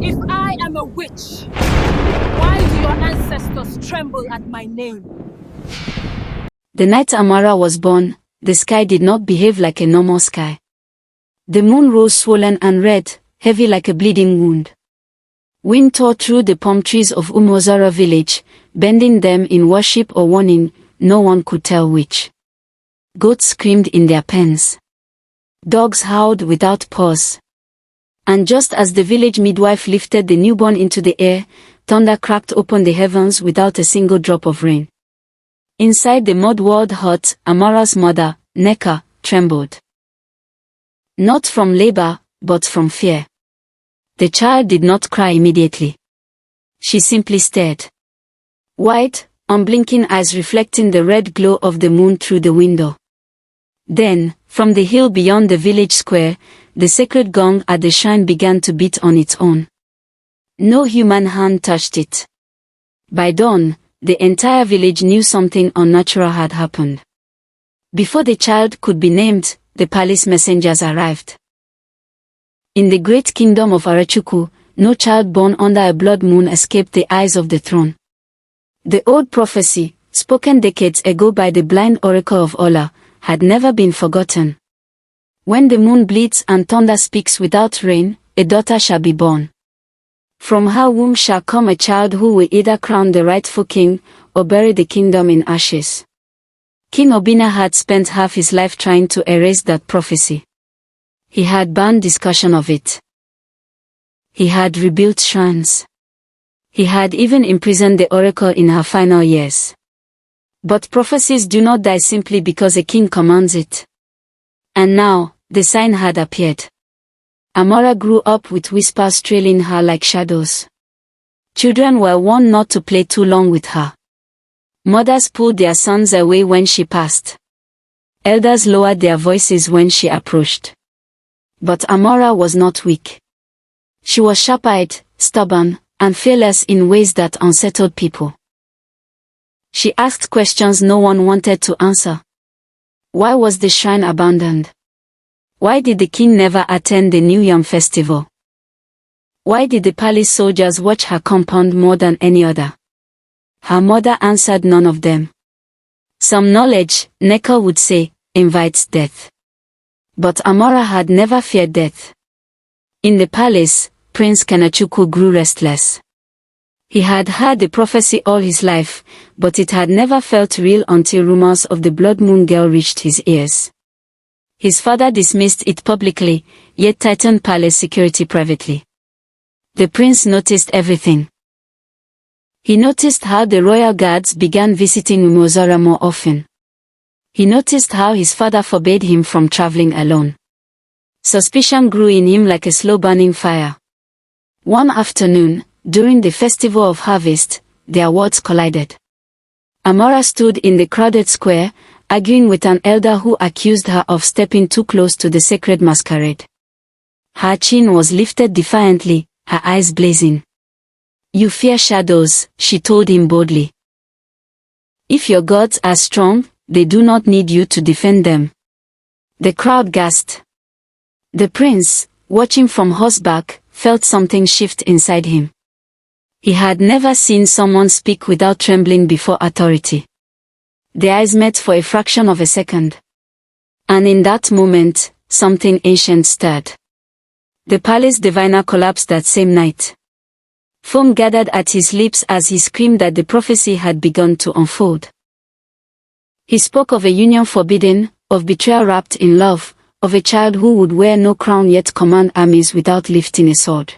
If I am a witch, why do your ancestors tremble at my name? The night Amara was born, the sky did not behave like a normal sky. The moon rose swollen and red, heavy like a bleeding wound. Wind tore through the palm trees of Umozara village, bending them in worship or warning, no one could tell which. Goats screamed in their pens. Dogs howled without pause. And just as the village midwife lifted the newborn into the air, thunder cracked open the heavens without a single drop of rain. Inside the mud-walled hut, Amara's mother, Neka, trembled. Not from labor, but from fear. The child did not cry immediately. She simply stared. Wide, unblinking eyes reflecting the red glow of the moon through the window. Then, from the hill beyond the village square, the sacred gong at the shrine began to beat on its own. No human hand touched it. By dawn, the entire village knew something unnatural had happened. Before the child could be named, the palace messengers arrived. In the great kingdom of Arachuku, no child born under a blood moon escaped the eyes of the throne. The old prophecy, spoken decades ago by the blind oracle of Ola, had never been forgotten. When the moon bleeds and thunder speaks without rain, a daughter shall be born. From her womb shall come a child who will either crown the rightful king, or bury the kingdom in ashes. King Obina had spent half his life trying to erase that prophecy. He had banned discussion of it. He had rebuilt shrines. He had even imprisoned the oracle in her final years. But prophecies do not die simply because a king commands it. And now, the sign had appeared. Amara grew up with whispers trailing her like shadows. Children were warned not to play too long with her. Mothers pulled their sons away when she passed. Elders lowered their voices when she approached. But Amara was not weak. She was sharp-eyed, stubborn, and fearless in ways that unsettled people. She asked questions no one wanted to answer. Why was the shrine abandoned? Why did the king never attend the New Yam festival? Why did the palace soldiers watch her compound more than any other? Her mother answered none of them. Some knowledge, Neka would say, invites death. But Amara had never feared death. In the palace, Prince Kanachuku grew restless. He had heard the prophecy all his life, but it had never felt real until rumors of the Blood Moon girl reached his ears. His father dismissed it publicly, yet tightened palace security privately. The prince noticed everything. He noticed how the royal guards began visiting Umozara more often. He noticed how his father forbade him from traveling alone. Suspicion grew in him like a slow-burning fire. One afternoon, during the festival of harvest, their worlds collided. Amara stood in the crowded square, arguing with an elder who accused her of stepping too close to the sacred masquerade. Her chin was lifted defiantly, her eyes blazing. "You fear shadows," she told him boldly. "If your gods are strong, they do not need you to defend them." The crowd gasped. The prince, watching from horseback, felt something shift inside him. He had never seen someone speak without trembling before authority. Their eyes met for a fraction of a second. And in that moment, something ancient stirred. The palace diviner collapsed that same night. Foam gathered at his lips as he screamed that the prophecy had begun to unfold. He spoke of a union forbidden, of betrayal wrapped in love, of a child who would wear no crown yet command armies without lifting a sword.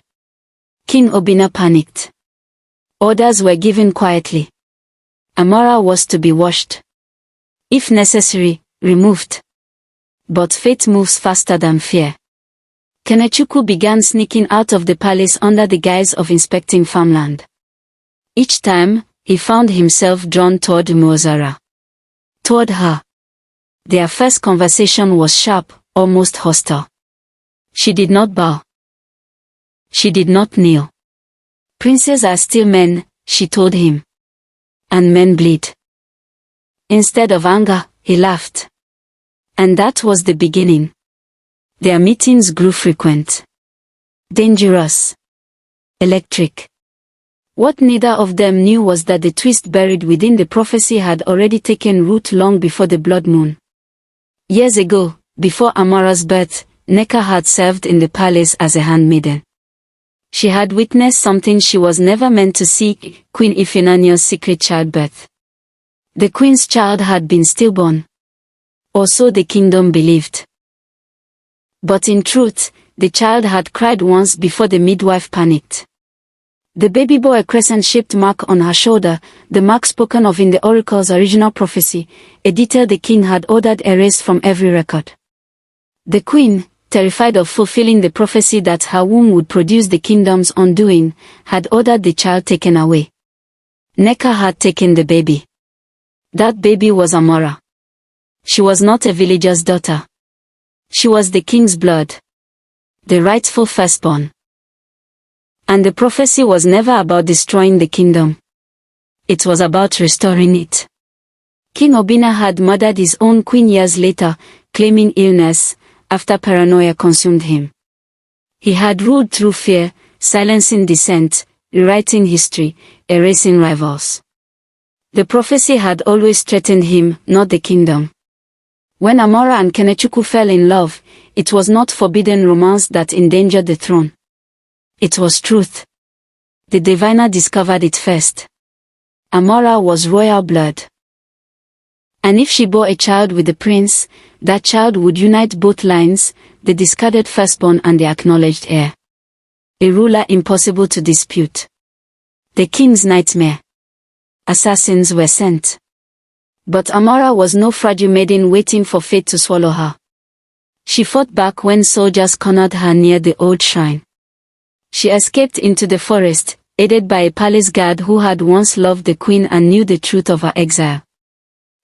King Obina panicked. Orders were given quietly. Amara was to be washed. If necessary, removed. But fate moves faster than fear. Kanachuku began sneaking out of the palace under the guise of inspecting farmland. Each time, he found himself drawn toward Umozara. Toward her. Their first conversation was sharp, almost hostile. She did not bow. She did not kneel. "Princes are still men," she told him. "And men bleed." Instead of anger, he laughed. And that was the beginning. Their meetings grew frequent. Dangerous. electric. What neither of them knew was that the twist buried within the prophecy had already taken root long before the blood moon. Years ago, before Amara's birth, Nneka had served in the palace as a handmaiden. She had witnessed something she was never meant to see, Queen Ifunanyo's secret childbirth. The queen's child had been stillborn. Or so the kingdom believed. But in truth, the child had cried once before the midwife panicked. The baby bore a crescent-shaped mark on her shoulder, the mark spoken of in the oracle's original prophecy, a detail the king had ordered erased from every record. The queen, terrified of fulfilling the prophecy that her womb would produce the kingdom's undoing, had ordered the child taken away. Nneka had taken the baby. That baby was Amara. She was not a villager's daughter. She was the king's blood. The rightful firstborn. And the prophecy was never about destroying the kingdom. It was about restoring it. King Obinna had murdered his own queen years later, claiming illness, after paranoia consumed him. He had ruled through fear, silencing dissent, rewriting history, erasing rivals. The prophecy had always threatened him, not the kingdom. When Amara and Kenechukwu fell in love, it was not forbidden romance that endangered the throne. It was truth. The diviner discovered it first. Amara was royal blood. And if she bore a child with the prince, that child would unite both lines, the discarded firstborn and the acknowledged heir. A ruler impossible to dispute. The king's nightmare. Assassins were sent. But Amara was no fragile maiden waiting for fate to swallow her. She fought back when soldiers cornered her near the old shrine. She escaped into the forest, aided by a palace guard who had once loved the queen and knew the truth of her exile.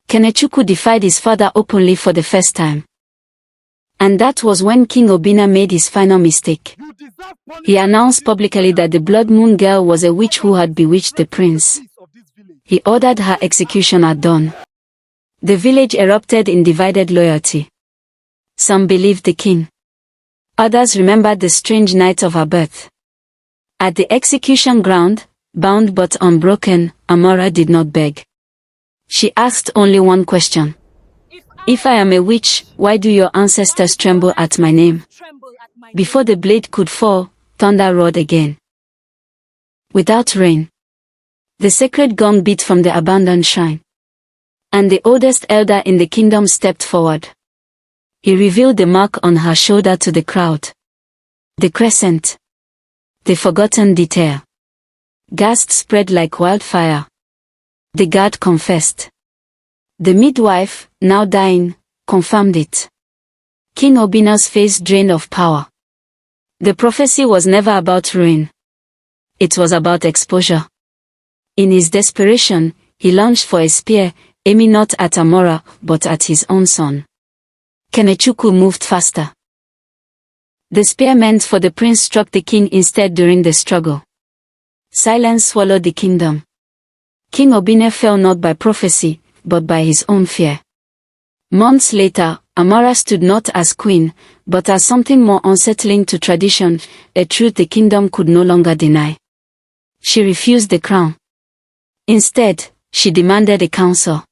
Kenechukwu defied his father openly for the first time. And that was when King Obinna made his final mistake. He announced publicly that the Blood Moon girl was a witch who had bewitched the prince. He ordered her execution at dawn. The village erupted in divided loyalty. Some believed the king. Others remembered the strange night of her birth. At the execution ground, bound but unbroken, Amara did not beg. She asked only one question. If I am a witch, why do your ancestors tremble at my name? Before the blade could fall, thunder roared again. Without rain. The sacred gong beat from the abandoned shrine. And the oldest elder in the kingdom stepped forward. He revealed the mark on her shoulder to the crowd. The crescent. The forgotten detail. Gasps spread like wildfire. The guard confessed. The midwife, now dying, confirmed it. King Obinna's face drained of power. The prophecy was never about ruin. It was about exposure. In his desperation, he lunged for a spear, aiming not at Amara, but at his own son. Kenechukwu moved faster. The spear meant for the prince struck the king instead during the struggle. Silence swallowed the kingdom. King Obinna fell not by prophecy, but by his own fear. Months later, Amara stood not as queen, but as something more unsettling to tradition, a truth the kingdom could no longer deny. She refused the crown. Instead, she demanded a council.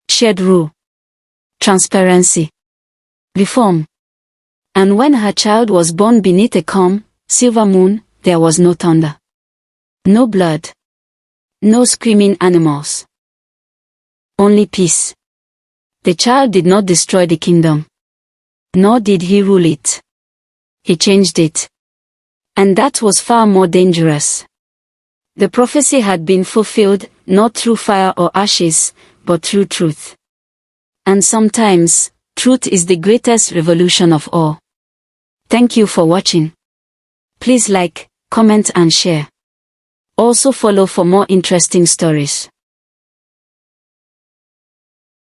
Shared rule. Transparency. Reform. And when her child was born beneath a calm, silver moon, there was no thunder. No blood. No screaming animals. Only peace. The child did not destroy the kingdom. Nor did he rule it. He changed it. And that was far more dangerous. The prophecy had been fulfilled, not through fire or ashes, but through truth. And sometimes, truth is the greatest revolution of all. Thank you for watching. Please like, comment and share. Also follow for more interesting stories.